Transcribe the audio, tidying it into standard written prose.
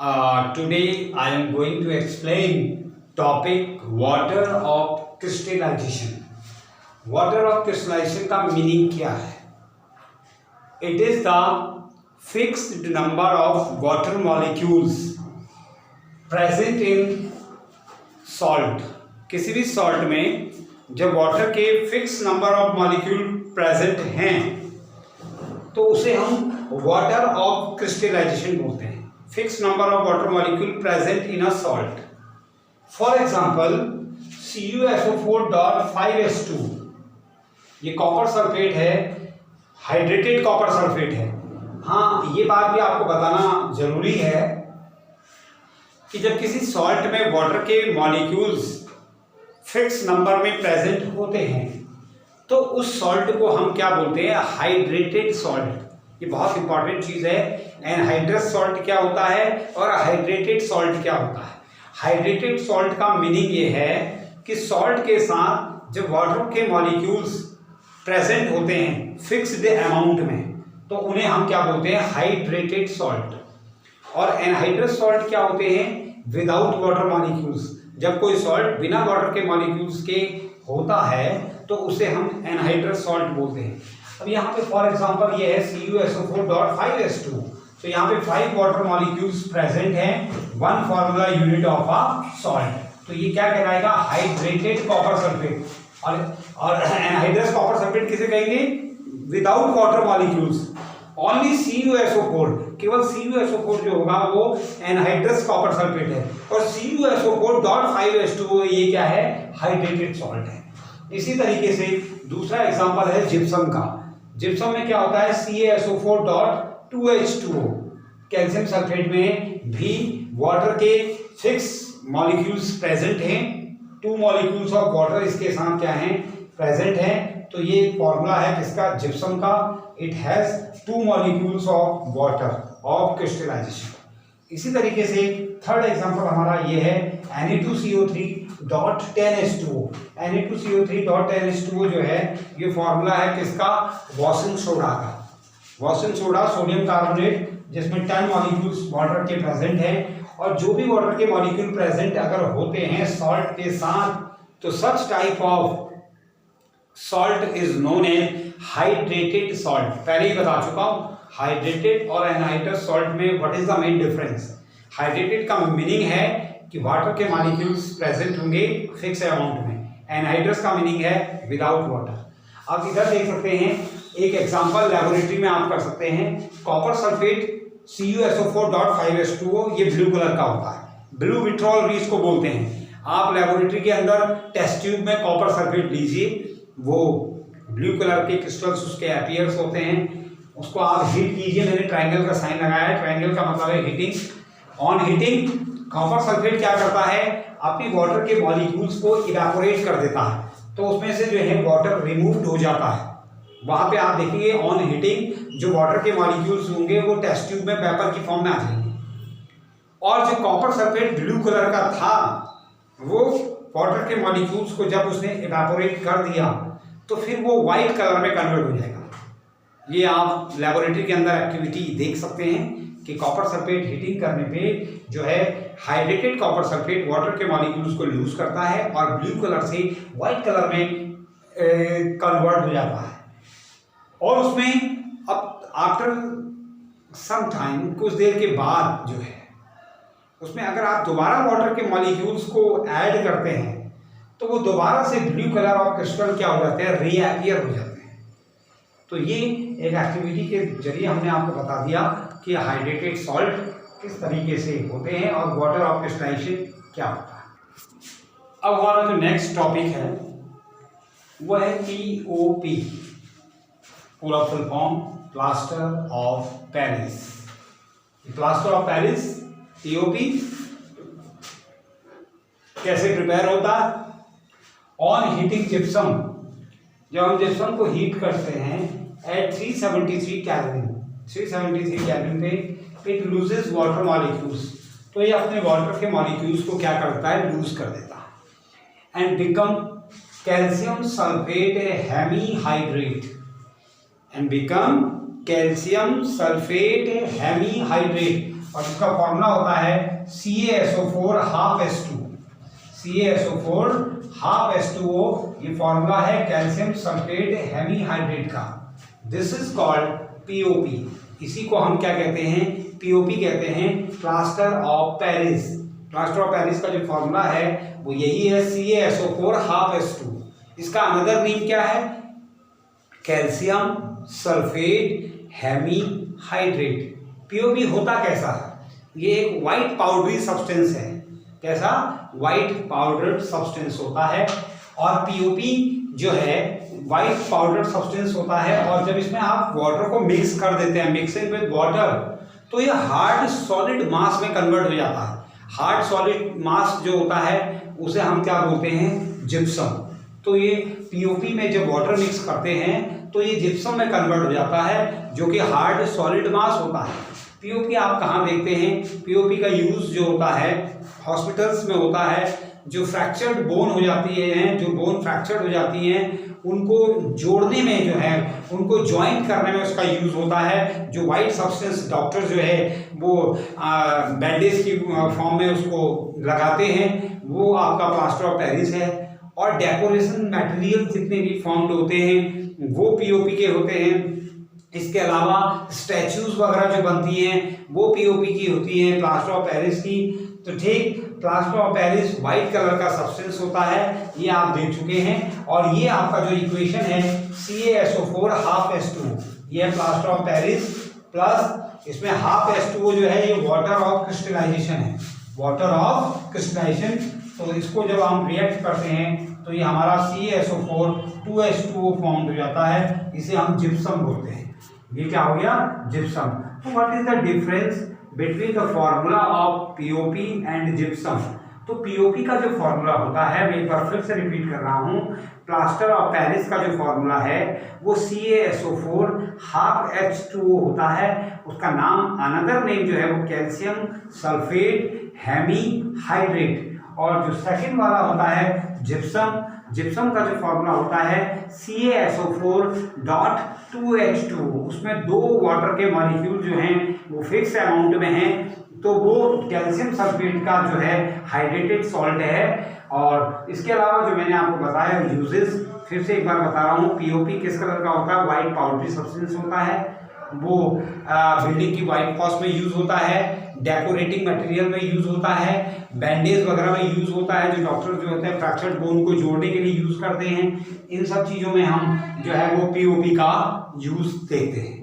Today I am going to explain topic water of crystallization. Water of crystallization का meaning क्या है? It is the fixed number of water molecules present in salt. किसी भी salt में जब water के fixed number of molecule present हैं तो उसे हम water of crystallization बोलते हैं. Fixed number of water molecule present in a salt. For example, CuSO4.5H2 ये कॉपर सल्फेट है, हाइड्रेटेड कॉपर सल्फेट है. हाँ, ये बात भी आपको बताना जरूरी है कि जब किसी सॉल्ट में वाटर के मॉलिक्यूल्स फिक्स नंबर में प्रेजेंट होते हैं तो उस सॉल्ट को हम क्या बोलते हैं? Hydrated salt. ये बहुत इंपॉर्टेंट चीज है. एनहाइड्रस सॉल्ट क्या होता है और हाइड्रेटेड सॉल्ट क्या होता है? हाइड्रेटेड सॉल्ट का मीनिंग ये है कि सॉल्ट के साथ जब वाटर के मॉलिक्यूल्स प्रेजेंट होते हैं फिक्स्ड अमाउंट में तो उन्हें हम क्या बोलते हैं? Hydrated salt. और एनहाइड्रस सॉल्ट क्या होते हैं? Without water molecules. जब कोई सॉल्ट बिना वाटर के मॉलिक्यूल्स के होता है तो उसे हम एनहाइड्रस सॉल्ट बोलते हैं. अब यहाँ पे फॉर एग्जांपल ये है CuSO4.5H2. तो यहाँ पे 5 वाटर मॉलिक्यूल्स प्रेजेंट हैं, 1 formula unit of a salt. तो ये क्या कहलाएगा? Hydrated copper sulphate. और एनहाइड्रस कॉपर सल्फेट किसे कहेंगे? Without water molecules. Only CuSO4, केवल CuSO4 जो होगा वो एनहाइड्रस कॉपर सल्फेट है और CuSO4.5H2 ये क्या है? हाइड्रेटेड सॉल्ट है. इसी तरीके से दूसरा एग्जांपल है जिप्सम का. जिप्सम में क्या होता है? CaSO4.2H2O. कैल्शियम सल्फेट में भी वाटर के फिक्स मॉलिक्यूल्स प्रेजेंट हैं. 2 मॉलिक्यूल्स ऑफ वाटर इसके साथ क्या हैं? प्रेजेंट हैं. तो ये फॉर्मूला है किसका? जिप्सम का. It has 2 molecules of water of crystallization. इसी तरीके से थर्ड एग्जांपल हमारा ये है Na2CO3.10H2O. Na2CO3.10H2O जो है ये फॉर्मूला है किसका? वॉशिंग सोडा का. वॉशिंग सोडा सोडियम कार्बोनेट जिसमें 10 मॉलिक्यूल्स वाटर के प्रेजेंट हैं. और जो भी वाटर के मॉलिक्यूल प्रेजेंट अगर होते हैं सॉल्ट के साथ तो such type of salt is known as hydrated salt. पहले ही बता चुका हूं हाइड्रेटेड और एनहाइड्रस सॉल्ट में what is the main difference. Hydrated का मीनिंग है कि वाटर के मॉलिक्यूल्स प्रेजेंट होंगे फिक्स अमाउंट में. एनहाइड्रस का मीनिंग है विदाउट वाटर. आप इधर देख सकते हैं एक एग्जांपल लेबोरेटरी में आप कर सकते हैं. कॉपर सल्फेट CuSO4.5H2O ये ब्लू कलर का होता है. ब्लू विट्रॉल भी इसको बोलते हैं. आप लेबोरेटरी के अंदर टेस्ट ट्यूब में कॉपर सल्फेट लीजिए, वो ब्लू कलर के क्रिस्टल्स उसके अपीयर्स होते हैं. उसको आप हीट कीजिए. मैंने ट्रायंगल का साइन लगाया है. ट्रायंगल का मतलब है heating. On heating copper sulphate क्या करता है? अपनी वाटर के मॉलिक्यूल्स को इवेपोरेट कर देता है. तो उसमें से जो है वाटर रिमूव्ड हो जाता है. वहां पे आप देखेंगे ऑन हीटिंग जो वाटर के मॉलिक्यूल्स होंगे वो टेस्ट ट्यूब में वेपर की फॉर्म में आ जाएंगे. और जो कॉपर सल्फेट ब्लू कलर का था वो वाटर के मॉलिक्यूल्स को जब उसने इवेपोरेट कर दिया तो फिर वो व्हाइट कलर में कन्वर्ट हो जाएगा. ये आप लेबोरेटरी के अंदर एक्टिविटी देख सकते हैं कि कॉपर सल्फेट हीटिंग करने पे जो है हाइड्रेटेड कॉपर सल्फेट वाटर के मॉलिक्यूल्स को लूज करता है और ब्लू कलर से व्हाइट कलर में कन्वर्ट हो जाता है. और उसमें अब आफ्टर सम टाइम कुछ देर के बाद जो है उसमें अगर आप दोबारा वाटर के मॉलिक्यूल्स को ऐड करते हैं तो वो दोबारा से ब्लू कलर ऑफ क्रिस्टल क्या हो जाते हैं? रीअपियर हो जाते हैं. तो ये एक एक्टिविटी के जरिए हमने आपको बता दिया कि हाइड्रेटेड सॉल्ट किस तरीके से होते हैं और वाटर ऑफ क्रिस्टलाइजेशन क्या होता है. अब हमारा जो नेक्स्ट टॉपिक है वो है POP. पूरा full form plaster of Paris. Plaster of Paris POP कैसे प्रिपेयर होता है? ऑन हीटिंग जिप्सम, जब हम जिप्सम को हीट करते हैं एट 373 केल्विन पे इट लूजेस वाटर मॉलिक्यूल्स. तो ये अपने वाटर के मॉलिक्यूल्स को क्या करता है? लूज कर देता है. And become calcium sulphate hemihydrate. और इसका फॉर्मूला होता है CaSO4 half H2, CaSO4 half H2O, ये फॉर्मूला है कैल्शियम सल्फेट हेमीहाइड्रेट का। This is called POP। इसी को हम क्या कहते हैं, POP कहते हैं, plaster of Paris. Plaster of Paris का जो फॉर्मूला है वो यही है CaSO4 half H2। इसका अनदर नेम क्या है, कैल्शियम सल्फेट हेमीहाइड्रेट। POP होता कैसा है, ये एक वाइट पाउडरी सब्सटेंस है। कैसा, वाइट पाउडर्ड सब्सटेंस होता है। और POP जो है वाइट पाउडर्ड सब्सटेंस होता है, और जब इसमें आप वाटर को मिक्स कर देते हैं, मिक्सिंग विद वाटर, तो ये हार्ड सॉलिड मास में कन्वर्ट हो जाता है। हार्ड सॉलिड मास जो होता है उसे हम क्या बोलते हैं, जिप्सम। तो ये POP में जब वाटर मिक्स करते हैं तो ये जिप्सम में कन्वर्ट हो जाता है, जो कि हार्ड सॉलिड मास होता है। POP आप कहाँ देखते हैं, POP का यूज जो होता है हॉस्पिटल्स में होता है। जो फ्रैक्चर्ड बोन हो जाती है, जो बोन फ्रैक्चर्ड हो जाती हैं, उनको जोड़ने में जो है, उनको ज्वाइंट करने में उसका यूज होता है। जो वाइट सब्सटेंस डॉक्टर जो है वो बैंडेज की फॉर्म में उसको लगाते हैं, वो आपका प्लास्टर ऑफ पेरिस है। और डेकोरेशन मटेरियल जितने भी फॉर्म्ड होते हैं वो POP के होते हैं। इसके अलावा स्टैचूज वगैरह जो बनती हैं वो POP की होती हैं, प्लास्टर ऑफ पेरिस की। तो ठीक, plaster of Paris white colour का सब्सटेंस होता है, ये आप देख चुके हैं। और ये आपका जो इक्वेशन है CaSO4 half H2, ये है प्लास्टर ऑफ पेरिस, प्लस इसमें हाफ H2O जो है ये वाटर ऑफ क्रिस्टलाइजेशन है, वाटर ऑफ क्रिस्टलाइजेशन। तो इसको जब हम रिएक्ट करते हैं तो ये हमारा CaSO4 2H2O फॉर्म हो जाता है, इसे हम जिप्सम बोलते हैं। ये क्या हो गया, जिप्सम। तो what is the difference between the formula of POP and gypsum. तो POP का जो फॉर्मूला होता है, मैं एक बार फिर से रिपीट कर रहा हूँ, प्लास्टर ऑफ पेरिस का जो फॉर्मूला है वो CaSO4 half H2O होता है। उसका नाम, अनदर नेम जो है वो कैल्शियम सल्फेट हेमीहाइड्रेट। और जो सेकंड वाला होता है जिप्सम, जिप्सम का जो फॉर्मूला होता है CaSO4.2H2। उसमें 2 वाटर के मॉलिक्यूल जो हैं वो फिक्स अमाउंट में हैं, तो वो कैल्शियम सल्फेट का जो है हाइड्रेटेड सॉल्ट है। और इसके अलावा जो मैंने आपको बताया यूजेस, फिर से एक बार बता रहा हूँ, POP किस कलर का होता है, वाइट पाउडरी सब्सटेंस होता है, वो बिल्डिंग की वाइट कॉस्ट में यूज होता है, डेकोरेटिंग मटेरियल में यूज होता है, बैंडेज वगैरह में यूज होता है, जो डॉक्टर जो होते हैं फ्रैक्चर्ड बोन को जोड़ने के लिए यूज करते हैं। इन सब चीज़ों में हम जो है वो POP का यूज देखते हैं।